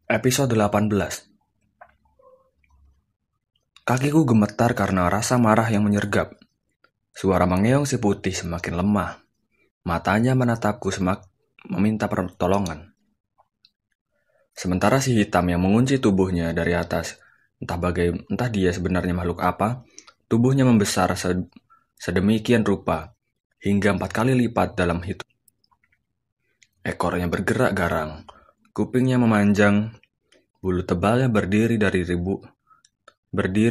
Episode 18. Kakiku gemetar karena rasa marah yang menyergap. Suara mengeong si putih semakin lemah. Matanya menatapku meminta pertolongan. Sementara si hitam yang mengunci tubuhnya dari atas, entah dia sebenarnya makhluk apa, tubuhnya membesar sedemikian rupa, hingga 4 kali lipat dalam hitung. Ekornya bergerak garang, kupingnya memanjang, bulu tebalnya berdiri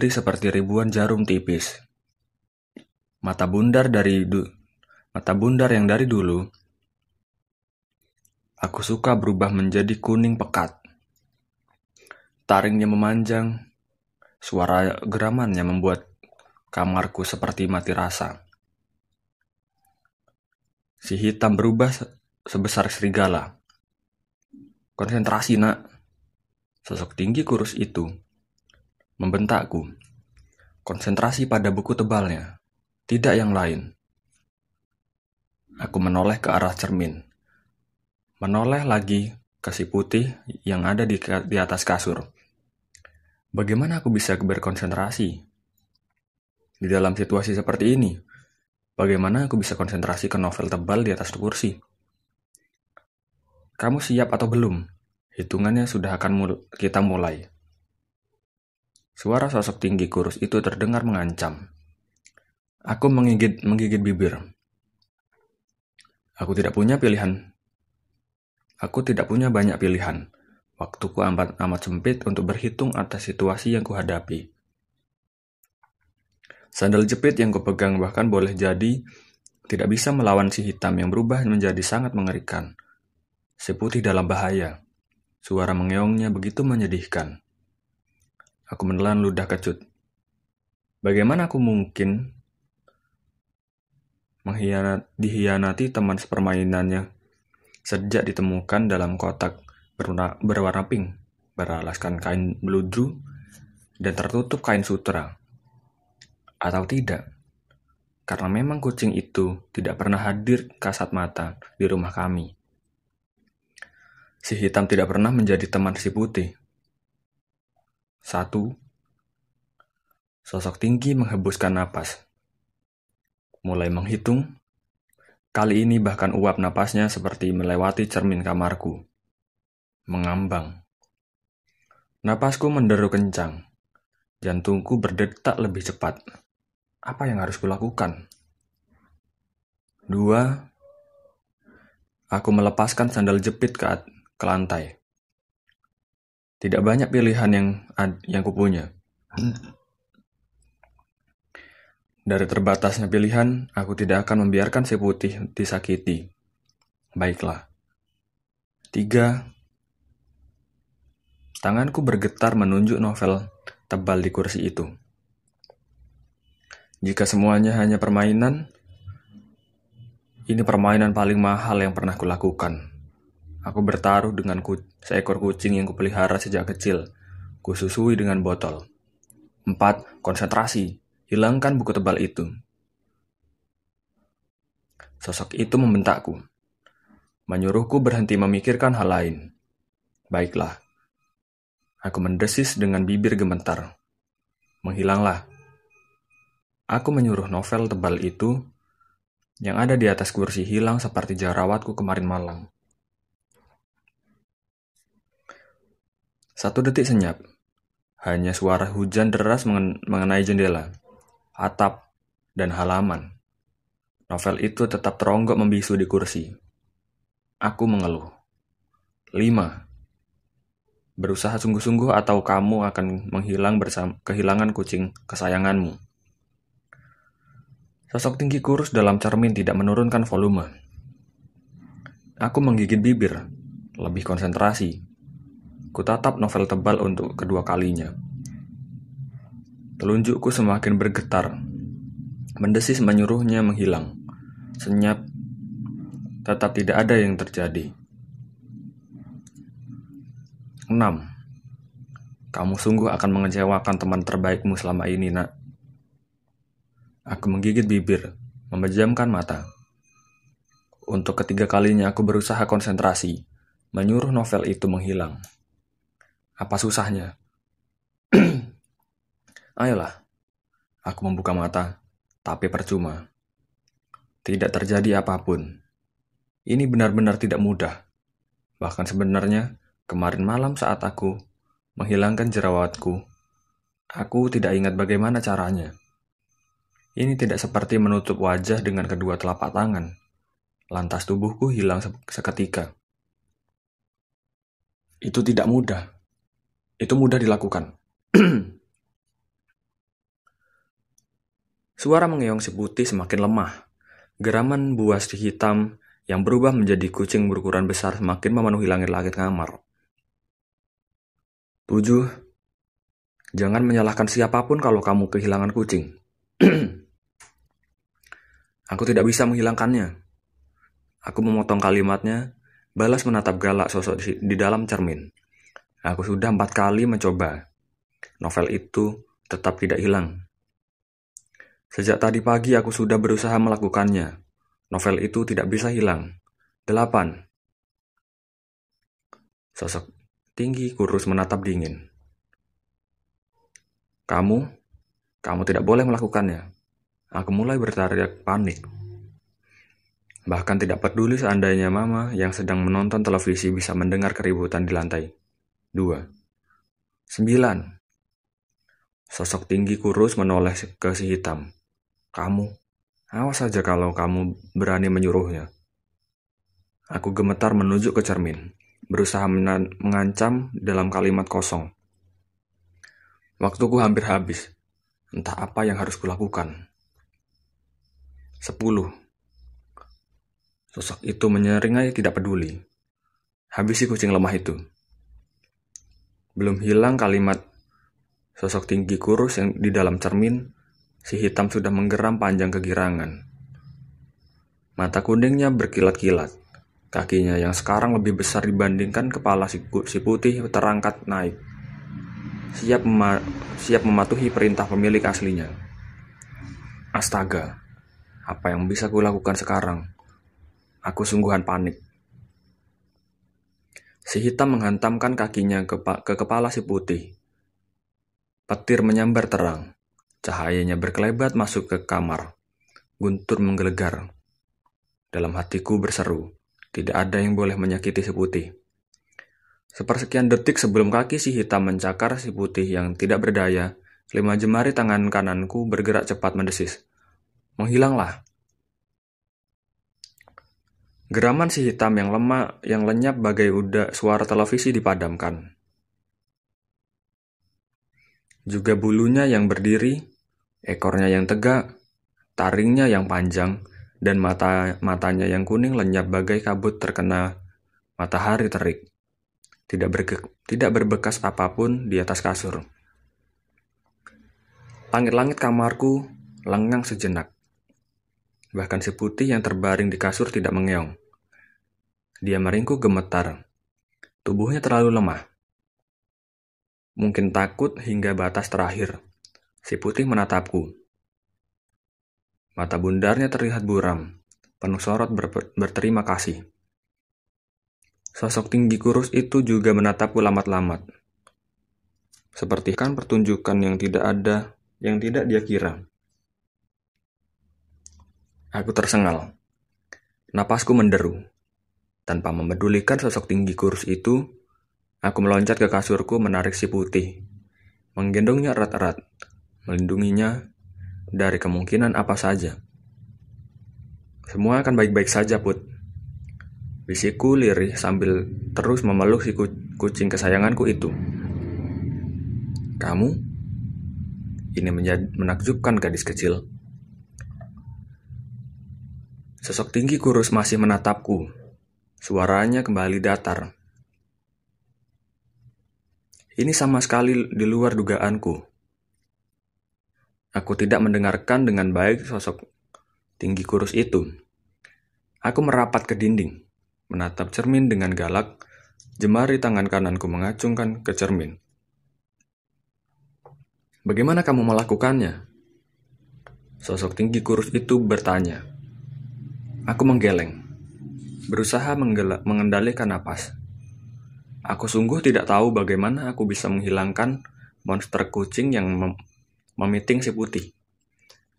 seperti ribuan jarum tipis. Mata bundar yang dari dulu aku suka berubah menjadi kuning pekat. Taringnya memanjang, suara geramannya membuat kamarku seperti mati rasa. Si hitam berubah sebesar serigala. "Konsentrasi, nak." Sosok tinggi kurus itu membentakku. Konsentrasi pada buku tebalnya, tidak yang lain. Aku menoleh ke arah cermin. Menoleh lagi ke si putih yang ada di atas kasur. Bagaimana aku bisa berkonsentrasi? Di dalam situasi seperti ini, bagaimana aku bisa konsentrasi ke novel tebal di atas kursi? "Kamu siap atau belum? Hitungannya sudah akan kita mulai." Suara sosok tinggi kurus itu terdengar mengancam. Aku menggigit bibir. Aku tidak punya banyak pilihan. Waktuku amat sempit untuk berhitung atas situasi yang kuhadapi. Sandal jepit yang kupegang bahkan boleh jadi tidak bisa melawan si hitam yang berubah menjadi sangat mengerikan. Si putih dalam bahaya. Suara mengeongnya begitu menyedihkan. Aku menelan ludah kecut. Bagaimana aku mungkin dihianati teman sepermainannya sejak ditemukan dalam kotak berwarna pink, beralaskan kain beludru dan tertutup kain sutra? Atau tidak? Karena memang kucing itu tidak pernah hadir kasat mata di rumah kami. Si hitam tidak pernah menjadi teman si putih. 1. Sosok tinggi menghembuskan napas. Mulai menghitung. Kali ini bahkan uap napasnya seperti melewati cermin kamarku. Mengambang. Napasku menderu kencang. Jantungku berdetak lebih cepat. Apa yang harus kulakukan? 2. Aku melepaskan sandal jepit ke lantai. Tidak banyak pilihan yang kupunya. Dari terbatasnya pilihan, aku tidak akan membiarkan si putih disakiti. Baiklah. 3. Tanganku bergetar menunjuk novel tebal di kursi itu. Jika semuanya hanya permainan, ini permainan paling mahal yang pernah kulakukan. Aku bertaruh dengan seekor kucing yang kupelihara sejak kecil. Kususui dengan botol. 4. Konsentrasi. Hilangkan buku tebal itu. Sosok itu membentakku. Menyuruhku berhenti memikirkan hal lain. Baiklah. Aku mendesis dengan bibir gemetar. Menghilanglah. Aku menyuruh novel tebal itu yang ada di atas kursi hilang seperti jerawatku kemarin malam. 1 detik senyap. Hanya suara hujan deras mengenai jendela, atap, dan halaman. Novel itu tetap teronggok membisu di kursi. Aku mengeluh. 5. Berusaha sungguh-sungguh atau kamu akan kehilangan kucing kesayanganmu. Sosok tinggi kurus dalam cermin tidak menurunkan volume. Aku menggigit bibir, lebih konsentrasi. Kutatap novel tebal untuk kedua kalinya. Telunjukku semakin bergetar. Mendesis menyuruhnya menghilang. Senyap. Tetap tidak ada yang terjadi. 6. Kamu sungguh akan mengecewakan teman terbaikmu selama ini, nak. Aku menggigit bibir, memejamkan mata. Untuk ketiga kalinya aku berusaha konsentrasi, menyuruh novel itu menghilang. Apa susahnya? Ayolah, aku membuka mata, tapi percuma. Tidak terjadi apapun. Ini benar-benar tidak mudah. Bahkan sebenarnya, kemarin malam saat aku menghilangkan jerawatku, aku tidak ingat bagaimana caranya. Ini tidak seperti menutup wajah dengan kedua telapak tangan. Lantas tubuhku hilang seketika. Itu tidak mudah. Itu mudah dilakukan. Suara mengeong si putih semakin lemah. Geraman buas hitam yang berubah menjadi kucing berukuran besar semakin memenuhi langit-langit kamar. 7. Jangan menyalahkan siapapun kalau kamu kehilangan kucing. Aku tidak bisa menghilangkannya. Aku memotong kalimatnya, balas menatap galak sosok di dalam cermin. Aku sudah 4 kali mencoba. Novel itu tetap tidak hilang. Sejak tadi pagi aku sudah berusaha melakukannya. Novel itu tidak bisa hilang. 8. Sosok tinggi kurus menatap dingin. Kamu tidak boleh melakukannya. Aku mulai berteriak panik. Bahkan tidak peduli seandainya mama yang sedang menonton televisi bisa mendengar keributan di lantai. 2. 9. Sosok tinggi kurus menoleh ke si hitam. Kamu, awas saja kalau kamu berani menyuruhnya. Aku gemetar menuju ke cermin, berusaha mengancam dalam kalimat kosong. Waktuku hampir habis. Entah apa yang harus kulakukan. 10. Sosok itu menyeringai tidak peduli. Habisi kucing lemah itu. Belum hilang kalimat sosok tinggi kurus yang di dalam cermin, si hitam sudah menggeram panjang kegirangan. Mata kuningnya berkilat-kilat. Kakinya yang sekarang lebih besar dibandingkan kepala si putih terangkat naik. Siap mematuhi perintah pemilik aslinya. Astaga, apa yang bisa kulakukan sekarang? Aku sungguhan panik. Si hitam menghantamkan kakinya ke kepala si putih. Petir menyambar terang. Cahayanya berkelebat masuk ke kamar. Guntur menggelegar. Dalam hatiku berseru, tidak ada yang boleh menyakiti si putih. Sepersekian detik sebelum kaki si hitam mencakar si putih yang tidak berdaya, 5 jemari tangan kananku bergerak cepat mendesis. Menghilanglah. Geraman si hitam yang lemah, yang lenyap bagai suara televisi dipadamkan. Juga bulunya yang berdiri, ekornya yang tegak, taringnya yang panjang, dan matanya yang kuning lenyap bagai kabut terkena matahari terik. Tidak berbekas apapun di atas kasur. Langit-langit kamarku lengang sejenak. Bahkan si putih yang terbaring di kasur tidak mengeong. Dia meringkuk gemetar. Tubuhnya terlalu lemah. Mungkin takut hingga batas terakhir. Si putih menatapku. Mata bundarnya terlihat buram, penuh sorot berterima kasih. Sosok tinggi kurus itu juga menatapku lamat-lamat. Seperti kan pertunjukan yang tidak dia kira. Aku tersengal. Napasku menderu. Tanpa memedulikan sosok tinggi kurus itu, aku meloncat ke kasurku menarik si putih. Menggendongnya erat-erat, melindunginya dari kemungkinan apa saja. Semua akan baik-baik saja, Put. Bisikku lirih sambil terus memeluk si kucing kesayanganku itu. Kamu? Ini menakjubkan gadis kecil. Sosok tinggi kurus masih menatapku. Suaranya kembali datar. Ini sama sekali di luar dugaanku. Aku tidak mendengarkan dengan baik sosok tinggi kurus itu. Aku merapat ke dinding. Menatap cermin dengan galak, jemari tangan kananku mengacungkan ke cermin. Bagaimana kamu melakukannya? Sosok tinggi kurus itu bertanya. Aku menggeleng, berusaha mengendalikan napas. Aku sungguh tidak tahu bagaimana aku bisa menghilangkan monster kucing yang memiting si putih.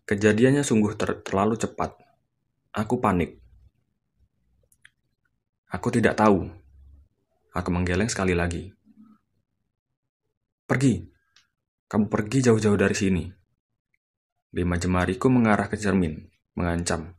Kejadiannya sungguh terlalu cepat. Aku panik. Aku tidak tahu. Aku menggeleng sekali lagi. Pergi. Kamu pergi jauh-jauh dari sini. 5 jemariku mengarah ke cermin, mengancam.